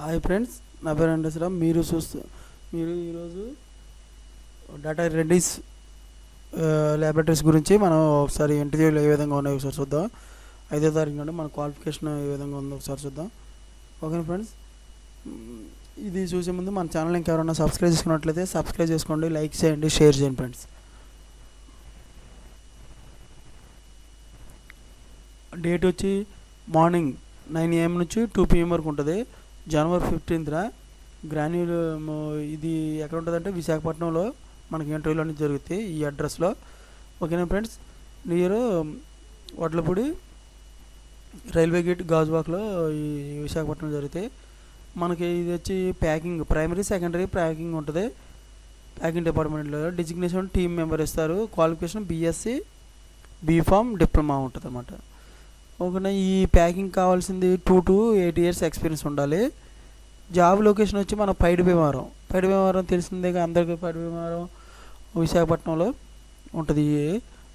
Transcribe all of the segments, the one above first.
Hi friends, నా పేరు వెంకటేశ్వరరావు. మీరు ఈరోజు డాటా రెడ్డిస్ ల్యాబొరేటరీస్ గురించి మనం ఒకసారి ఇంటర్వ్యూలు ఏ విధంగా ఉన్నాయో ఒకసారి చూద్దాం. 5వ తారీఖు నుండి మన క్వాలిఫికేషన్ ఏ విధంగా ఉందో ఒకసారి చూద్దాం. ఓకే ఫ్రెండ్స్, ఇది చూసే ముందు మన ఛానల్ ఇంకెవరైనా సబ్స్క్రైబ్ చేసుకున్నట్లయితే సబ్స్క్రైబ్ చేసుకోండి, లైక్ చేయండి, షేర్ చేయండి ఫ్రెండ్స్. డేట్ వచ్చి మార్నింగ్ 9 AM నుంచి 2 PM వరకు ఉంటుంది. January 15th granule. ఇది ఎక్కడ ఉంటుందంటే విశాఖపట్నంలో మనకి ఇంటర్వ్యూలు అనేది జరుగుతాయి ఈ అడ్రస్లో. ఓకేనా friends, near Vadlapudi railway gate గాజువాక్లో ఈ విశాఖపట్నం జరుగుతాయి. మనకి ఇది వచ్చి ప్యాకింగ్, ప్రైమరీ సెకండరీ ప్యాకింగ్ ఉంటుంది. ప్యాకింగ్ డిపార్ట్మెంట్లో డిజిగ్నేషన్ టీమ్ మెంబర్ ఇస్తారు. క్వాలిఫికేషన్ BSc B.Pharm డిప్లొమా ఉంటుంది అన్నమాట. ఓకేనా, ఈ ప్యాకింగ్ కావాల్సింది 2 to 8 years ఎక్స్పీరియన్స్ ఉండాలి. జాబ్ లొకేషన్ వచ్చి మన పైడి భీమవరం తెలిసిందేగా అందరికీ. పైడి భీమవరం విశాఖపట్నంలో ఉంటుంది.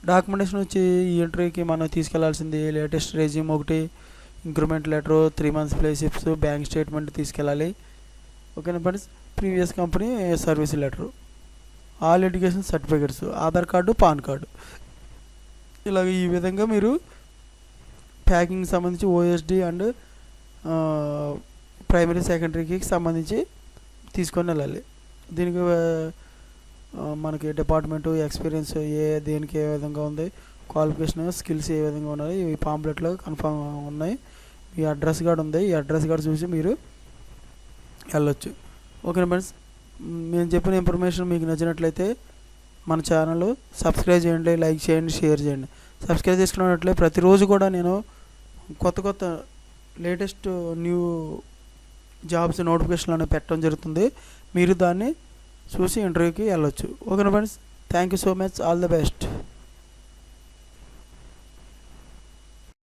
డాక్యుమెంటేషన్ వచ్చి ఈ ఇంటర్వ్యూకి మనం తీసుకెళ్లాల్సింది లేటెస్ట్ రెజ్యూమ్ ఒకటి, increment letter, 3 months play slips, bank statement తీసుకెళ్ళాలి. ఓకేనా friends, previous company service letter, all education certificates, Aadhaar card, pan card. ఇలాగ ఈ విధంగా మీరు ప్యాకింగ్ సంబంధించి OSD అండ్ ప్రైమరీ సెకండరీకి సంబంధించి తీసుకొని వెళ్ళాలి. దీనికి మనకి డిపార్ట్మెంటు, ఎక్స్పీరియన్స్ దేనికి ఏ విధంగా ఉంది, క్వాలిఫికేషన్, స్కిల్స్ ఏ విధంగా ఉన్నాయి, ఇవి పాంప్లెట్లో కన్ఫామ్ ఉన్నాయి. ఈ అడ్రస్ కార్డు ఉంది, ఈ అడ్రస్ కార్డు చూసి మీరు వెళ్ళొచ్చు. ఓకే ఫ్రెండ్స్, మేము చెప్పిన ఇన్ఫర్మేషన్ మీకు నచ్చినట్లయితే మన ఛానల్ సబ్స్క్రైబ్ చేయండి, లైక్ చేయండి, షేర్ చేయండి. సబ్స్క్రైబ్ చేసుకున్నట్లయితే ప్రతిరోజు కూడా నేను కొత్త లేటెస్ట్ న్యూ జాబ్స్ నోటిఫికేషన్లు అనేవి పెట్టడం జరుగుతుంది. మీరు దాన్ని చూసి ఇంటర్వ్యూకి వెళ్ళొచ్చు. ఓకేనా friends, thank you so much, all the best.